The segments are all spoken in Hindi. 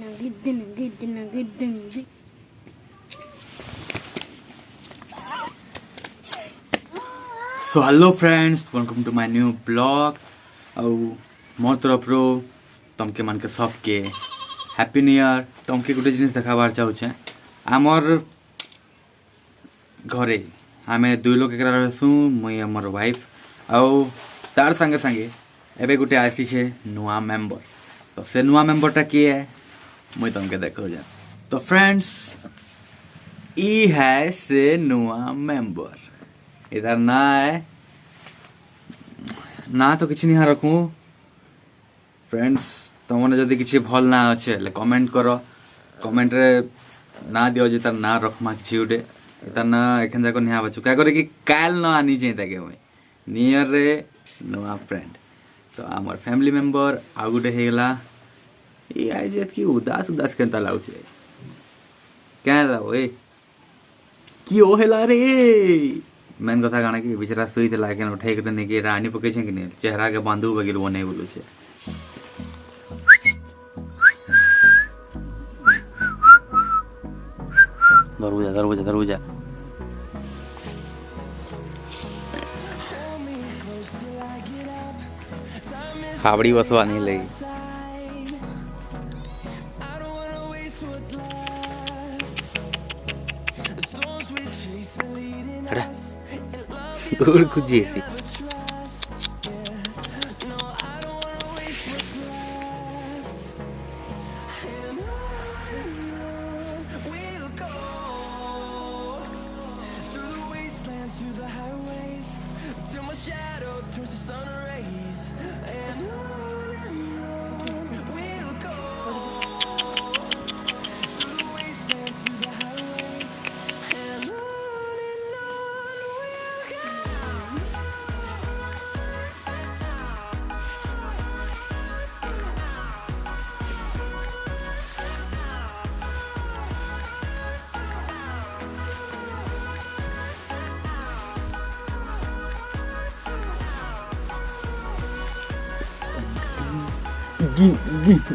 So hello friends, welcome to my new blog. और मोर तरफ रो तुमके मन के सबके हैप्पी न्यू ईयर। तुमके गोटे जिनिस देखाबार चाहूचे। आमर घरे आमे दुई लोग एकरा रहसु, मुई हमर वाइफ आउ तार संगे संगे एबे गोटे आसी छे नुआ मेंबर। तो से नुआ मेंबरटा किए है मुई तुमके देखो जा। तो फ्रेंड्स, ई है से नुआ मेंबर। इधर ना है ना तो किसी नहीं रखू। फ्रेंड्स, तुमने जदि किसी भल ना अच्छे कमेंट करो। कमेंट रे ना दियो जे तार ना रखमा किसी उडे तार ना एखन जाको निहा बचु क्या करे कि काल ना आनी चाहिए ताके मुई नियर रे नुआ फ्रेंड। तो आमर फैमिली मेंबर आ गुटे हेला ये आज की उदास उदास केनता लाउछे क्या लाओ ए कि ओ हेला रे। मेन कथा काना कि बिचरा सुई थला के उठे के तने के रानी पके छे कि ने चेहरा के बांधू बगिल वो नहीं बोलू छे। दरवाजा दरवाजा दरवाजा हावड़ी बसवा नहीं लगी। दूर कुछ ऐसी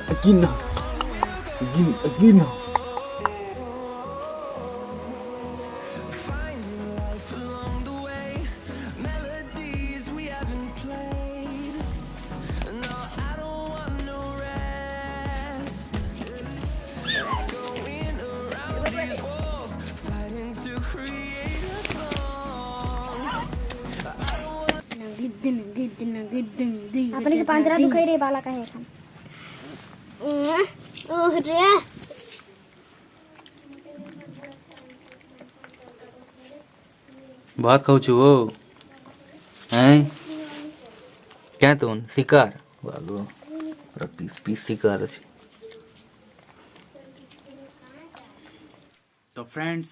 Again. अपने के पांजरा दुखाई रे बाला काहे खान ओह रे बहुत खाऊ छु वो हैं क्या तुम शिकार बागो पूरा पीस पीस शिकार अछि। तो फ्रेंड्स,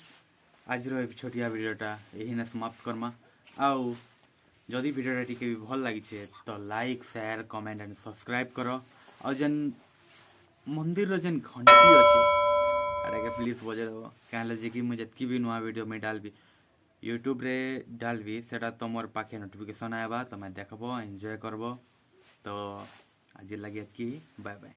आज रो एक छोटिया वीडियोटा यही ना समाप्त करमा। आउ जदि वीडियोटा टिके भी भल लागी छे तो like share comment and subscribe करो। और जन मंदिर रो जन घंटी अछि अरे के प्लीज बजे दो काहे जे कि मु जतकी भी नवा वीडियो में डालबी यूट्यूब रे डालबी सेटा तमोर पाखे नोटिफिकेशन आएबा तमे देखबो एंजॉय करबो। तो आज लगे कि बाय बाय।